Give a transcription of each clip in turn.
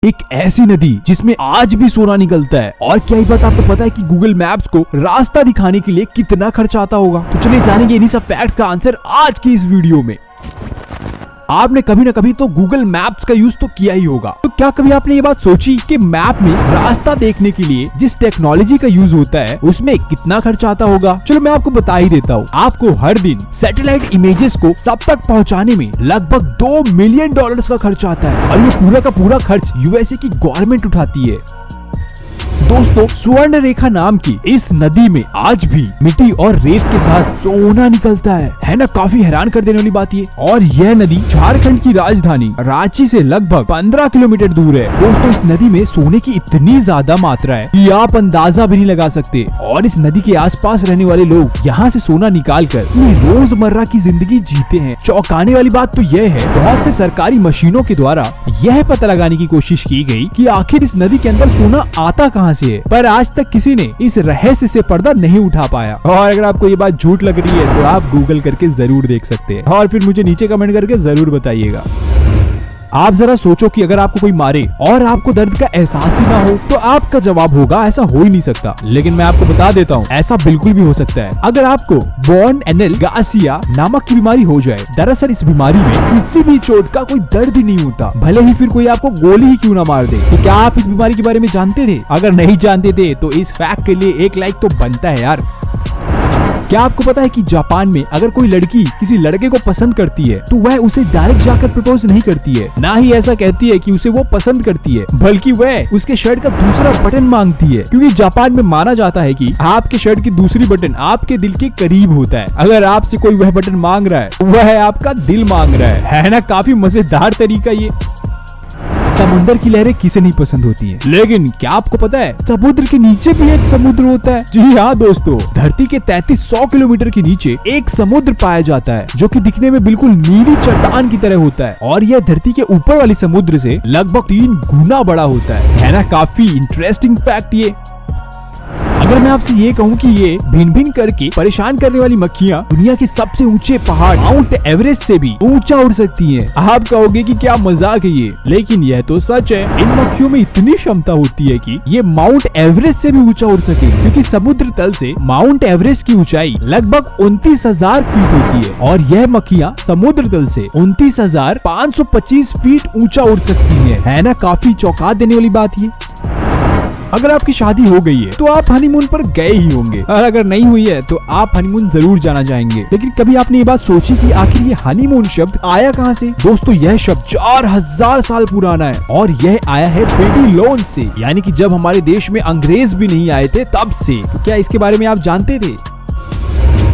एक ऐसी नदी जिसमें आज भी सोना निकलता है। और क्या ही बात आपको पता है कि गूगल मैप्स को रास्ता दिखाने के लिए कितना खर्च आता होगा। तो चलिए जानेंगे इन्हीं सब फैक्ट्स का आंसर आज की इस वीडियो में। आपने कभी ना कभी तो गूगल मैप्स का यूज तो किया ही होगा। तो क्या कभी आपने ये बात सोची कि मैप में रास्ता देखने के लिए जिस टेक्नोलॉजी का यूज होता है उसमें कितना खर्च आता होगा? चलो मैं आपको बता ही देता हूँ। आपको हर दिन सैटेलाइट इमेजेस को सब तक पहुँचाने में लगभग $2 मिलियन का खर्च आता है और ये पूरा का पूरा खर्च यूएसए की गवर्नमेंट उठाती है। दोस्तों, स्वर्ण रेखा नाम की इस नदी में आज भी मिट्टी और रेत के साथ सोना निकलता है ना? काफी हैरान कर देने वाली बात ये। और यह नदी झारखंड की राजधानी रांची से लगभग 15 किलोमीटर दूर है। दोस्तों, इस नदी में सोने की इतनी ज्यादा मात्रा है कि आप अंदाजा भी नहीं लगा सकते। और इस नदी के आसपास रहने वाले लोग यहाँ से सोना निकाल कर अपनी रोजमर्रा की जिंदगी जीते हैं। चौंकाने वाली बात तो यह है, बहुत से सरकारी मशीनों के द्वारा यह पता लगाने की कोशिश की गई कि आखिर इस नदी के अंदर सोना आता कहाँ से है, पर आज तक किसी ने इस रहस्य से पर्दा नहीं उठा पाया। और अगर आपको ये बात झूठ लग रही है तो आप गूगल करके जरूर देख सकते हैं और फिर मुझे नीचे कमेंट करके जरूर बताइएगा। आप जरा सोचो कि अगर आपको कोई मारे और आपको दर्द का एहसास ही ना हो तो आपका जवाब होगा ऐसा हो ही नहीं सकता। लेकिन मैं आपको बता देता हूँ, ऐसा बिल्कुल भी हो सकता है। अगर आपको बॉर्न एनल गासिया नामक की बीमारी हो जाए। दरअसल इस बीमारी में किसी भी चोट का कोई दर्द ही नहीं होता, भले ही फिर कोई आपको गोली ही क्यों ना मार दे। तो क्या आप इस बीमारी के बारे में जानते थे? अगर नहीं जानते थे तो इस फैक्ट के लिए एक लाइक तो बनता है यार। क्या आपको पता है कि जापान में अगर कोई लड़की किसी लड़के को पसंद करती है तो वह उसे डायरेक्ट जाकर प्रपोज नहीं करती है, ना ही ऐसा कहती है कि उसे वो पसंद करती है, बल्कि वह उसके शर्ट का दूसरा बटन मांगती है। क्योंकि जापान में माना जाता है कि आपके शर्ट की दूसरी बटन आपके दिल के करीब होता है। अगर आपसे कोई वह बटन मांग रहा है वह आपका दिल मांग रहा है ना? काफी मजेदार तरीका ये। समुद्र की लहरें किसे नहीं पसंद होती हैं, लेकिन क्या आपको पता है समुद्र के नीचे भी एक समुद्र होता है? जी हाँ दोस्तों, धरती के 3300 किलोमीटर के नीचे एक समुद्र पाया जाता है जो कि दिखने में बिल्कुल नीली चट्टान की तरह होता है और यह धरती के ऊपर वाली समुद्र से लगभग 3 गुना बड़ा होता है ना? काफी इंटरेस्टिंग फैक्ट ये। अगर मैं आपसे ये कहूँ कि ये भिन भिन करके परेशान करने वाली मक्खियाँ दुनिया के सबसे ऊंचे पहाड़ माउंट एवरेस्ट से भी ऊंचा उड़ सकती हैं, आप कहोगे कि क्या मजाक है ये, लेकिन यह तो सच है। इन मक्खियों में इतनी क्षमता होती है कि ये माउंट एवरेस्ट से भी ऊंचा उड़ सके, क्योंकि समुद्र तल से माउंट एवरेस्ट की ऊंचाई लगभग 29,000 फीट होती है और यह मक्खियाँ समुद्र तल से 29,525 फीट ऊंचा उड़ सकती है ना? काफी चौंका देने वाली बात ये। अगर आपकी शादी हो गई है तो आप हनीमून पर गए ही होंगे, और अगर नहीं हुई है तो आप हनीमून जरूर जाना चाहेंगे। लेकिन कभी आपने ये बात सोची कि आखिर ये हनीमून शब्द आया कहाँ से? दोस्तों, यह शब्द 4000 साल पुराना है और यह आया है बेबीलोन से, यानी कि जब हमारे देश में अंग्रेज भी नहीं आए थे तब से। तो क्या इसके बारे में आप जानते थे?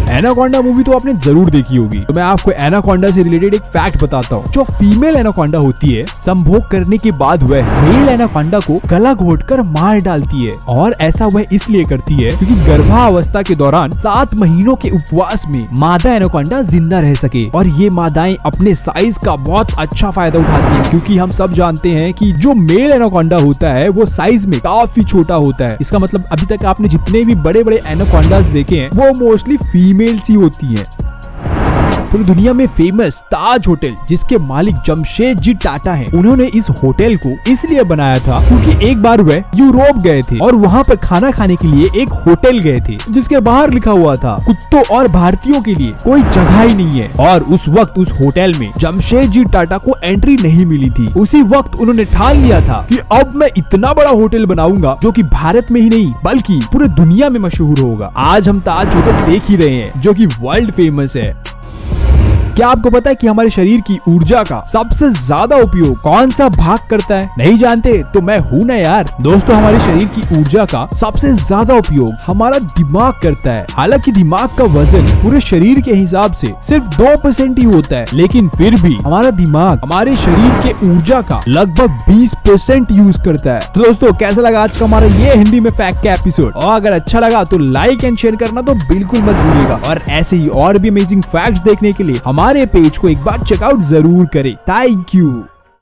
एनाकोंडा मूवी तो आपने जरूर देखी होगी, तो मैं आपको एनाकोंडा से रिलेटेड एक फैक्ट बताता हूँ। जो फीमेल एनाकोंडा होती है, संभोग करने के बाद वह मेल एनाकोंडा को गला घोटकर मार डालती है और ऐसा वह इसलिए करती है क्योंकि गर्भावस्था के दौरान 7 महीनों के उपवास में मादा एनाकोंडा जिंदा रह सके। और ये मादाएं अपने साइज का बहुत अच्छा फायदा उठाती है, क्योंकि हम सब जानते हैं कि जो मेल एनाकोंडा होता है वो साइज में काफी छोटा होता है। इसका मतलब अभी तक आपने जितने भी बड़े बड़े एनाकोंडास देखे हैं वो मोस्टली फीमेल्स ही होती हैं। पूरी दुनिया में फेमस ताज होटल, जिसके मालिक जमशेद जी टाटा हैं, उन्होंने इस होटल को इसलिए बनाया था क्योंकि एक बार वह यूरोप गए थे और वहाँ पर खाना खाने के लिए एक होटल गए थे जिसके बाहर लिखा हुआ था कुत्तों और भारतीयों के लिए कोई जगह ही नहीं है। और उस वक्त उस होटल में जमशेद जी टाटा को एंट्री नहीं मिली थी। उसी वक्त उन्होंने ठान लिया था कि अब मैं इतना बड़ा होटल बनाऊंगा जो कि भारत में ही नहीं बल्कि पूरे दुनिया में मशहूर होगा। आज हम ताज होटल देख ही रहे हैं जो कि वर्ल्ड फेमस है। क्या आपको पता है कि हमारे शरीर की ऊर्जा का सबसे ज्यादा उपयोग कौन सा भाग करता है? नहीं जानते? तो मैं हूं ना यार। दोस्तों, हमारे शरीर की ऊर्जा का सबसे ज्यादा उपयोग हमारा दिमाग करता है। हालांकि दिमाग का वजन पूरे शरीर के हिसाब से सिर्फ 2% ही होता है, लेकिन फिर भी हमारा दिमाग हमारे शरीर के ऊर्जा का लगभग 20% यूज करता है। तो दोस्तों, कैसा लगा आज का हमारा ये हिंदी में फैक्ट का एपिसोड? और अगर अच्छा लगा तो लाइक एंड शेयर करना तो बिल्कुल मत भूलिएगा। और ऐसे ही और भी अमेजिंग फैक्ट्स देखने के लिए हमारे पेज को एक बार चेकआउट जरूर करें। Thank you.